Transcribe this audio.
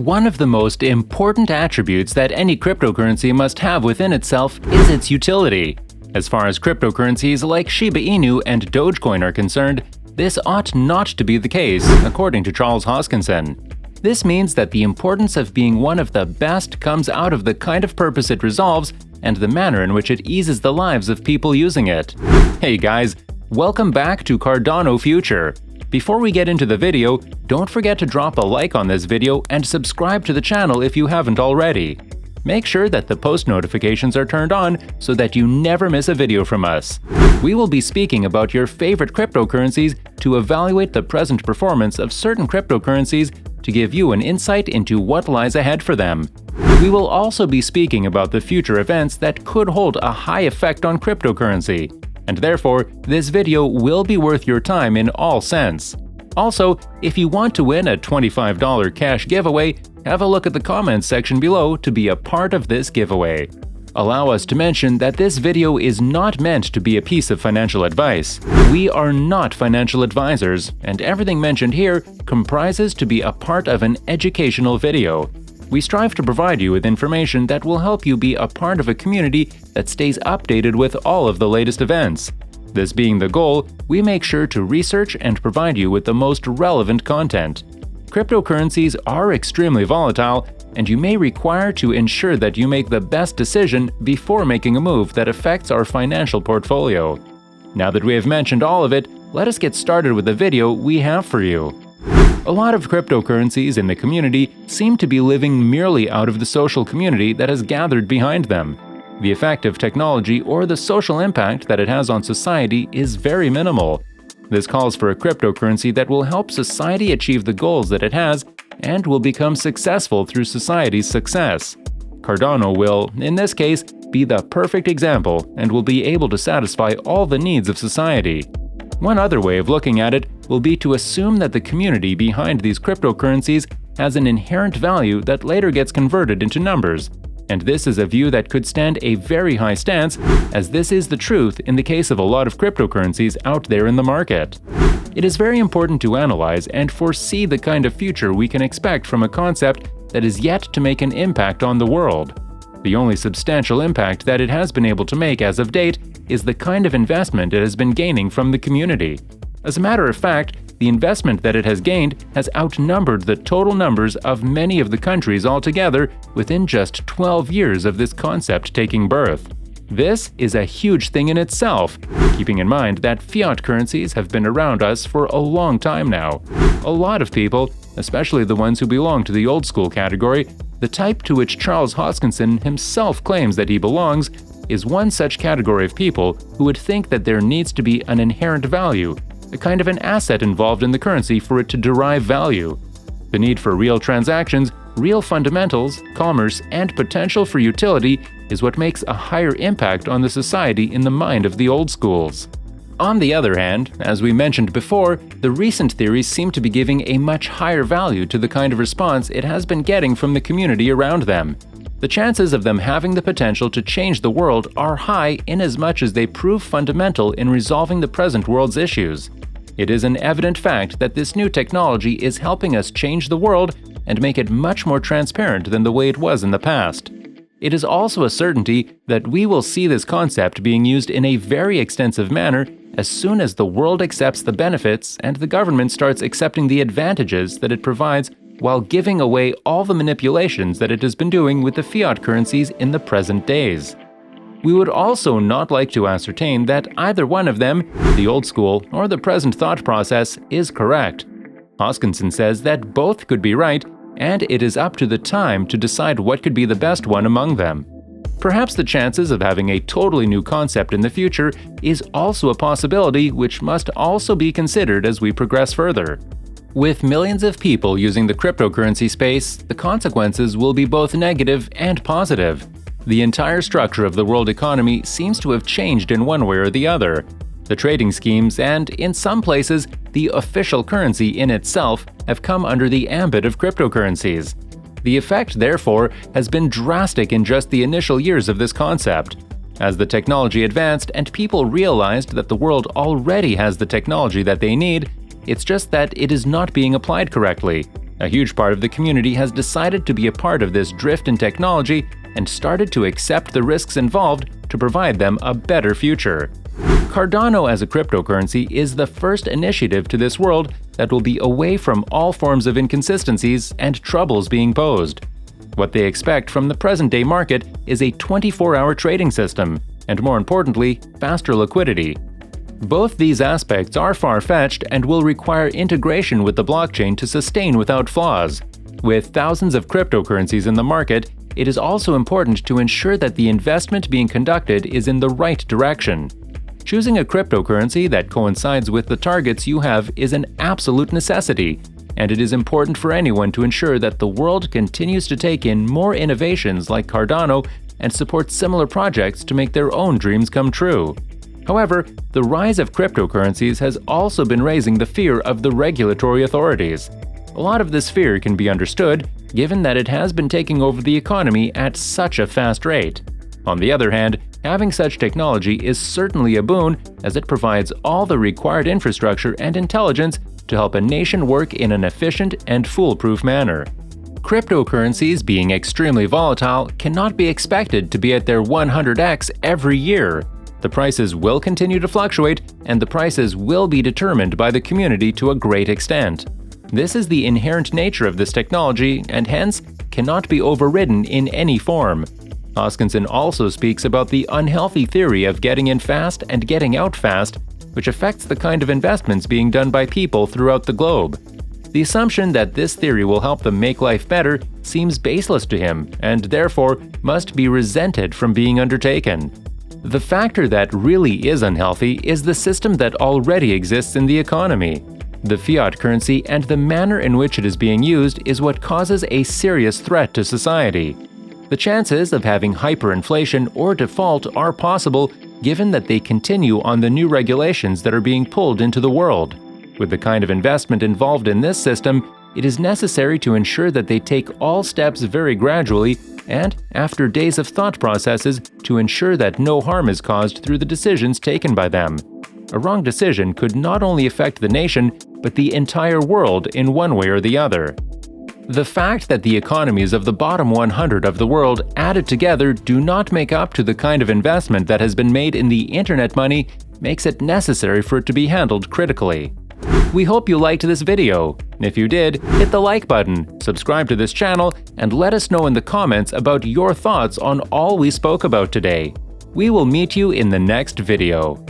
One of the most important attributes that any cryptocurrency must have within itself is its utility. As far as cryptocurrencies like Shiba Inu and Dogecoin are concerned, this ought not to be the case, according to Charles Hoskinson. This means that the importance of being one of the best comes out of the kind of purpose it resolves and the manner in which it eases the lives of people using it. Hey guys, welcome back to Cardano Future. Before we get into the video, don't forget to drop a like on this video and subscribe to the channel if you haven't already. Make sure that the post notifications are turned on so that you never miss a video from us. We will be speaking about your favorite cryptocurrencies to evaluate the present performance of certain cryptocurrencies to give you an insight into what lies ahead for them. We will also be speaking about the future events that could hold a high effect on cryptocurrency, and therefore this video will be worth your time in all sense. Also, if you want to win a $25 cash giveaway, have a look at the comments section below to be a part of this giveaway. Allow us to mention that this video is not meant to be a piece of financial advice. We are not financial advisors, and everything mentioned here comprises to be a part of an educational video. We strive to provide you with information that will help you be a part of a community that stays updated with all of the latest events. This being the goal, we make sure to research and provide you with the most relevant content. Cryptocurrencies are extremely volatile, and you may require to ensure that you make the best decision before making a move that affects our financial portfolio. Now that we have mentioned all of it, let us get started with the video we have for you. A lot of cryptocurrencies in the community seem to be living merely out of the social community that has gathered behind them. The effect of technology or the social impact that it has on society is very minimal. This calls for a cryptocurrency that will help society achieve the goals that it has and will become successful through society's success. Cardano will, in this case, be the perfect example and will be able to satisfy all the needs of society. One other way of looking at it will be to assume that the community behind these cryptocurrencies has an inherent value that later gets converted into numbers. And this is a view that could stand a very high stance, as this is the truth in the case of a lot of cryptocurrencies out there in the market. It is very important to analyze and foresee the kind of future we can expect from a concept that is yet to make an impact on the world. The only substantial impact that it has been able to make as of date is the kind of investment it has been gaining from the community. As a matter of fact, the investment that it has gained has outnumbered the total numbers of many of the countries altogether within just 12 years of this concept taking birth. This is a huge thing in itself, keeping in mind that fiat currencies have been around us for a long time now. A lot of people, especially the ones who belong to the old school category, the type to which Charles Hoskinson himself claims that he belongs, is one such category of people who would think that there needs to be an inherent value, a kind of an asset involved in the currency for it to derive value. The need for real transactions, real fundamentals, commerce, and potential for utility is what makes a higher impact on the society in the mind of the old schools. On the other hand, as we mentioned before, the recent theories seem to be giving a much higher value to the kind of response it has been getting from the community around them. The chances of them having the potential to change the world are high inasmuch as they prove fundamental in resolving the present world's issues. It is an evident fact that this new technology is helping us change the world and make it much more transparent than the way it was in the past. It is also a certainty that we will see this concept being used in a very extensive manner as soon as the world accepts the benefits and the government starts accepting the advantages that it provides while giving away all the manipulations that it has been doing with the fiat currencies in the present days. We would also not like to ascertain that either one of them, the old school or the present thought process, is correct. Hoskinson says that both could be right, and it is up to the time to decide what could be the best one among them. Perhaps the chances of having a totally new concept in the future is also a possibility which must also be considered as we progress further. With millions of people using the cryptocurrency space, the consequences will be both negative and positive. The entire structure of the world economy seems to have changed in one way or the other. The trading schemes and, in some places, the official currency in itself have come under the ambit of cryptocurrencies. The effect, therefore, has been drastic in just the initial years of this concept. As the technology advanced and people realized that the world already has the technology that they need, it's just that it is not being applied correctly. A huge part of the community has decided to be a part of this drift in technology and started to accept the risks involved to provide them a better future. Cardano as a cryptocurrency is the first initiative to this world that will be away from all forms of inconsistencies and troubles being posed. What they expect from the present-day market is a 24-hour trading system, and more importantly, faster liquidity. Both these aspects are far-fetched and will require integration with the blockchain to sustain without flaws. With thousands of cryptocurrencies in the market, it is also important to ensure that the investment being conducted is in the right direction. Choosing a cryptocurrency that coincides with the targets you have is an absolute necessity, and it is important for anyone to ensure that the world continues to take in more innovations like Cardano and support similar projects to make their own dreams come true. However, the rise of cryptocurrencies has also been raising the fear of the regulatory authorities. A lot of this fear can be understood, given that it has been taking over the economy at such a fast rate. On the other hand, having such technology is certainly a boon, as it provides all the required infrastructure and intelligence to help a nation work in an efficient and foolproof manner. Cryptocurrencies, being extremely volatile, cannot be expected to be at their 100x every year. The prices will continue to fluctuate, and the prices will be determined by the community to a great extent. This is the inherent nature of this technology and hence cannot be overridden in any form. Hoskinson also speaks about the unhealthy theory of getting in fast and getting out fast, which affects the kind of investments being done by people throughout the globe. The assumption that this theory will help them make life better seems baseless to him and therefore must be resented from being undertaken. The factor that really is unhealthy is the system that already exists in the economy. The fiat currency and the manner in which it is being used is what causes a serious threat to society. The chances of having hyperinflation or default are possible given that they continue on the new regulations that are being pulled into the world. With the kind of investment involved in this system, it is necessary to ensure that they take all steps very gradually and, after days of thought processes, to ensure that no harm is caused through the decisions taken by them. A wrong decision could not only affect the nation, but the entire world in one way or the other. The fact that the economies of the bottom 100 of the world added together do not make up to the kind of investment that has been made in the internet money makes it necessary for it to be handled critically. We hope you liked this video. If you did, hit the like button, subscribe to this channel, and let us know in the comments about your thoughts on all we spoke about today. We will meet you in the next video.